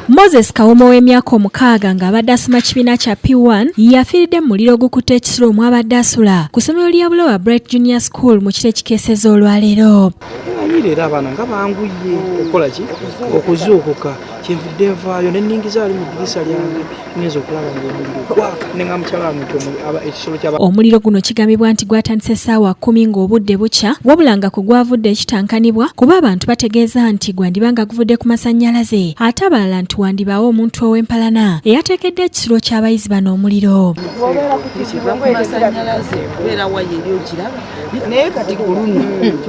Moses Kawoma w'emyaka 6 ng'abadde asoma kibiina kya P1 yafiiridde mu muliro ogukutte ekisulo omwabadde asula ku ssomero lya Bulowa Bright Junior School mu kiro ekikeeseza olwaleero. Era abaana nga banguye okukola ki okuzuukuka kyenvudde nvaayo ne nningiza ali mu ddirisa lyange ngenza okulaba ng'omuliro gwaka ne nga mukyala wange ekisolo ky'aba. Omuliro guno kigambibwa nti gwatandise essaawa 10 ng'obudde bukya wabula nga ku gwavudde ekitankanibwa kuba abantu bategeeza nti gwandiba nga guvudde ku masannyalaze ate abalala nti wandibaawo omuntu ow'empalana eyateekedde ekisulo ky'abayizi bano omuliro. Naye kati kulunno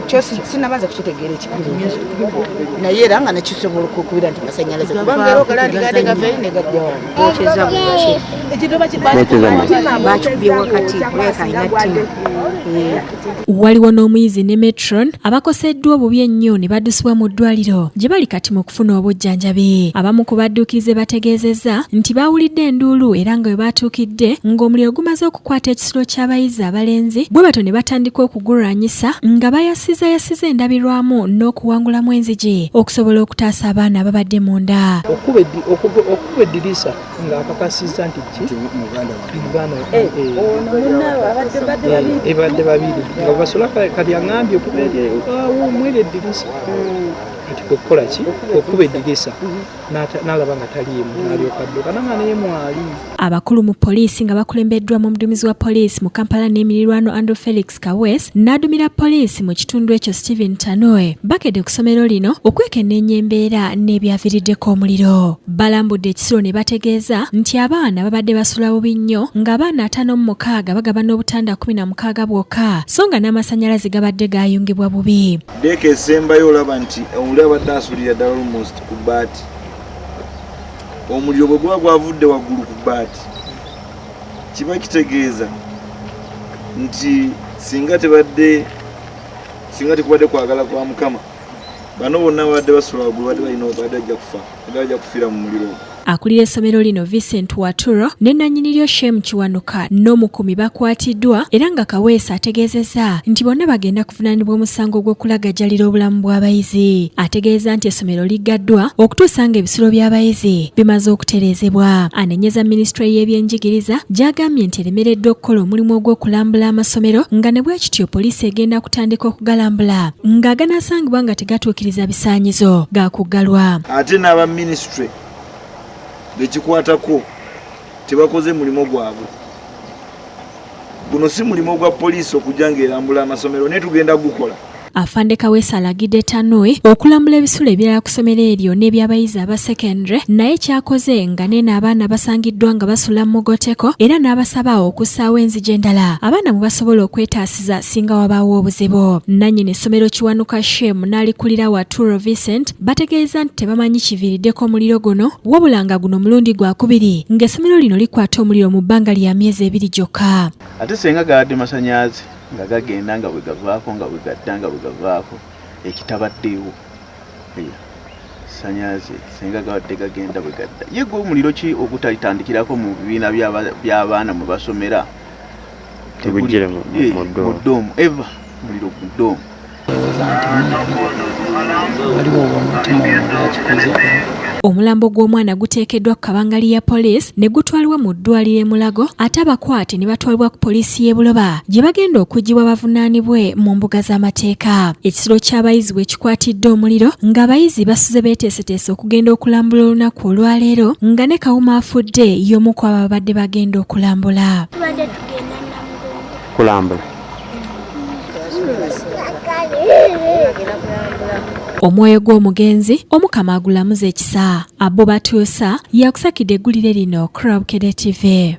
kyo sinabaza kukitegeera ekikulu naye era nga nekisobola okukubira nti masannyalaze kubanga era ogalandi gadde gaveri ne gajja bakikubye wakati wekalina ttimu. Waliwo n'omuyizi ne metron abakoseddwa obubi ennyo ne baddusibwa mu ddwaliro gye bali kati mu kufuna obujjanjabi. Abamu ku badduukirize bategeezezza nti baawulidde enduulu era nga bwe baatuukidde ng'omuliro gumaze okukwata ekisulo ky'abayizi abalenzi bwe bato ne batandika okugulwanyisa nga bayasiza endabirwamu n'okuwangulamu enzigi okusobola okutaasa abaana ababadde munda. Okuba eddirisa ng'akakasizza nti ebadde babiri nga basola kati aŋambye okuba mwere eddirisa kati kwekukola ki okuba eddirisa n'alaba nga taliimu n'alyoka adduka nanga naye mwali. Abakulu mu poliisi nga bakulembeddwa mu muduumizi wa poliisi mu Kampala n'emirirwano Andrew Felix Kawes n'adumira poliisi mu kitundu ekyo Stephen Tanoe bakedde ku ssomero lino okwekenneenya embeera n'ebyaviiriddeko omuliro. Balambudde ekisulo ne bategeeza nti abaana babadde basula bubi nnyo ng'abaana 56 bagabana obutanda 16 bwokka so nga n'amasannyalaze gabadde gayungibwa bubi. Deeka esembayo olaba nti oli abadde asulira ddala almost ku bbaati. Omuliro bwe guba gwavudde waggulu ku bbaati kiba kitegeeza nti singa tekubadde kwagala kwa Mukama bano bonna babadde basula waggulu badde balina obadde ajja kufa ajja kufiira mu muliro. Akulira essomero lino Vincent Waturo ne nannyini lyo Shem Kiwanuka n'omukumi bakwatiddwa era nga Kaweesa ategeezezza nti bonna bagenda kuvunaanibwa omusango gw'okulagajjalira obulamu bw'abayizi. Ategeeza nti essomero liggaddwa okutuusa nga ebisulo by'abayizi bimaze okutereezebwa. Anenyeza minisitule y'ebyenjigiriza gy'agambye nti eremereddwa okukola omulimu ogw'okulambula amasomero nga ne bwe kityo poliisi egenda kutandika okugalambula ng'aganaasangibwa nga tegatuukiriza bisaanyizo ga kuggalwa. Ate n'aba minisitule bekikwatako tebakoze mulimo gwabwe. Guno si mulimo gwa poliisi okujja ng'erambula amasomero naye tugenda gukola. Afande Kaweesa alagidde Tanoe okulambula ebisulo ebirala ku ssomero eryo n'ebyabayizi aba secondary naye kyakoze nga nene abaana basangiddwa nga basula mu Mogoteko era n'abasaba okussaawo enzigi endala abaana mu basobola okwetaasiza singa wabaawo obuzibu. Nannyini essomero Kiwanuka Shem n'alikulira Waturo Vincent bategeeza nti tebamanyi kiviiriddeko omuliro guno wabula nga guno mulundi gwakubiri ng'essomero lino likwata omuliro mu bbanga lya myezi 2 gyokka. Ate senga gadde masannyalaze nga gagenda nga bwe gavaako nga bwe gadda nga bwe gavaako ekitabaddeewo sannyalaze senga gabadde gagenda bwe gadda ye gwe omuliro ki ogutalitandikirako mu bibiina by'abaana mwe basomera tebujjire mu ddoomu eva muliro ku ddoomu. Omulambo gw'omwana guteekeddwa ku kabangali ya poliisi ne gutwalibwa mu ddwaliro e Mulago ate abakwate ne batwalibwa ku poliisi y'e Buloba gye bagenda okuggyibwa bavunaanibwe mu mbuga z'amateeka. Ekisulo ky'abayizi bwe kikwatidde omuliro ng'abayizi basuze beeteeseteese okugenda okulambula olunaku olwaleero nga ne Kawuma afudde y'omu ku abo babadde bagenda okulambula. Omwoyo gw'omugenzi Omukama agulamuza ekisa. Abo batuusa yakusakidde eggulire lino Crab Kede TV.